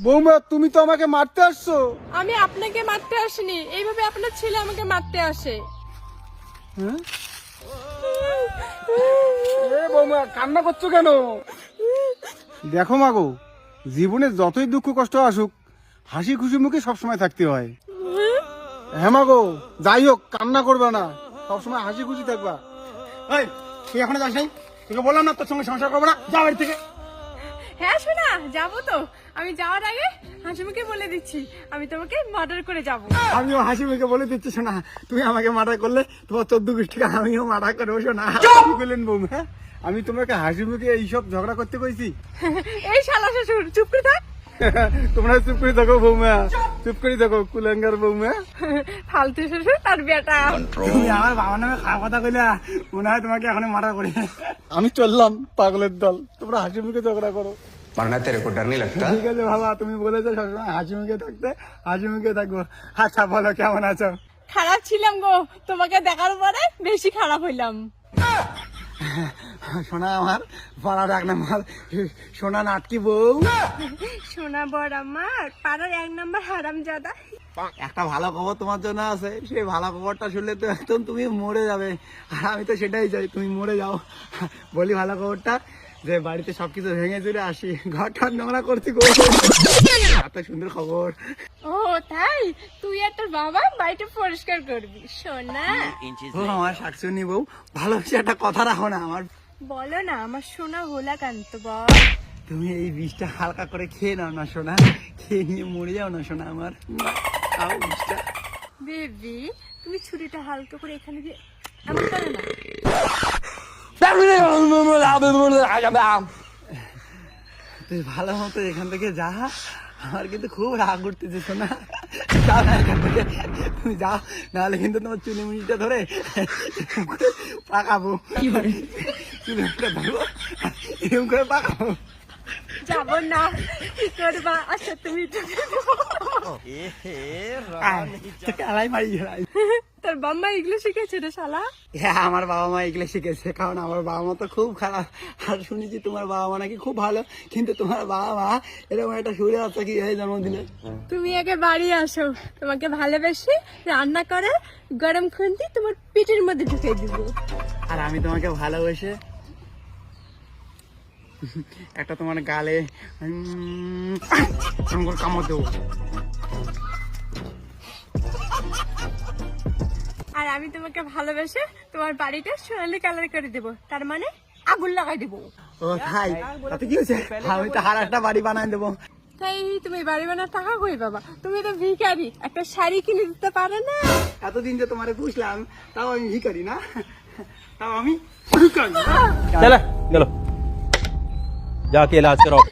বৌমা তুমি তো আমাকে মারতে আসছো। আমি আপনাকে মারতে আসিনি, এইভাবে আপনার ছেলে আমাকে মারতে আসে। হ্যাঁ? এ বৌমা কান্না করছো কেন? দেখো মাগো, জীবনে যতই দুঃখ কষ্ট আসুক হাসি খুশি মুখে সবসময় থাকতে হয়। হ্যাঁ মাগো, যাই হোক কান্না করবে না, সবসময় হাসি খুশি থাকবা। এই তুই এখনো যাস নাই? তোকে বললাম না তোর সঙ্গে সংসার করবো না, যা বাড়ি থেকে। হ্যাঁ শোনা, যাবো তো। আমি যাওয়ার আগে হাসিমুখে বলে দিচ্ছি আমি তোমাকে মার্ডার করে যাব। আমিও হাসি মুখে বলে দিচ্ছি শোনা, তুমি আমাকে মার্ডার করলে তোমার 14 গোষ্ঠীকে আমিও মার্ডার করবো শোনা। কি বললেন বৌমা? আমি তোমাকে হাসি মুখে এইসব ঝগড়া করতে কইছি? এই শালা শ্বশুর, চুপ করে থাক। তোমরা চুপ করে থাকো বৌমা, চুপ করে থাকো কুলাঙ্গার বৌমা। ফালতু শ্বশুর তার বেটা। তুমি আমার বাবার নামে খারাপ কথা কইলা, মনে হয় তোমাকে এখন মার্ডার করি। আমি চললাম পাগলের দল, তোমরা হাসি মুখে ঝগড়া করো। वरना तेरे को डर नहीं लगता? ঠিক আছে বাবা, তুমি বলেছো সবসময় হাসি মুখে থাকতে, হাসি মুখে থাকবো। আচ্ছা বলো কেমন আছো? খারাপ ছিলাম গো, তোমাকে দেখার পরে বেশি খারাপ হইলাম। সোনা আমার পাড়ার 1 নাম্বার সোনা নাটকি বউ। সোনা বড় আমার পাড়ার 1 নাম্বার হারামজাদা। একটা ভালো খবর তোমার জন্য আছে, সেই ভালো খবরটা শুনলে তো একদম তুমি মরে যাবে, আর আমি তো সেটাই চাই তুমি মরে যাও। বলি ভালো খবরটা, যে বাড়িতে সবকিছু ভেঙে চুরে আসি, ঘরটা নোংরা করছি গো। এত সুন্দর খবর। ও তাই, তুই আর তোর বাবা বাড়িটা পরিষ্কার করবি সোনা। ও আমার শাকচুন্নি বউ, ভালোবেসে একটা কথা রাখো না আমার। বলো না আমার সোনা হোলা কান্ত বল। তুমি এই বিষটা হালকা করে খেয়ে নাও না সোনা, খেয়ে নিয়ে মরে যাও না সোনা আমার। খাও বিষটা। বেবি তুমি ছুরিটা হালকা করে এখানে দিয়ে এমন করে না। তুই ভালো মতো এখান থেকে যা, আমার কিন্তু খুব রাগ উঠতেছে সোনা। যাও না এখান থেকে, তুমি যাও, নাহলে কিন্তু তোমার চুলি মুড়িটা ধরে পাকাবো। চুলি মুড়িটা ধরবো, এরকম করে পাকাবো। যাবো না, কি করবা? আচ্ছা তুমি আলাই মারি গেলাই। তোর বাম্মা এগুলো শিখেছে রে শালা। হ্যাঁ আমার বাবা মা এগুলো শিখেছে, কারণ আমার বাবা মা তো খুব খারাপ। আর শুনেছি তোমার বাবা মা নাকি খুব ভালো, কিন্তু তোমার বাবা মা এরকম একটা সুরে বাচ্চা কি জন্ম দিলে। তুমি আগে বাড়ি আসো, তোমাকে ভালোবেসে রান্না করে গরম খুন্তি তোমার পেটের মধ্যে ঢুকে দিব। আর আমি তোমাকে ভালোবেসে একটা তোমার গালে কামড় দেবো। আর আমি তোমাকে ভালোবেসে তোমার বাড়িটা সোনালি কালার করে দেব, তার মানে আগুন লাগাই দেব। ও ভাই, তাতে কি হয়েছে? আমি তো আর একটা বাড়ি বানাই দেবো। তাই তুমি বাড়ি বানার টাকা কই বাবা? তুমি তো ভিখারি, একটা শাড়ি কিনে দিতে পারে না? এতদিন যে তোমারে বুঝলাম, তাও আমি ভিখারি না, তাও আমি ভিখারি। चलो चलो जाके इलाज कराओ।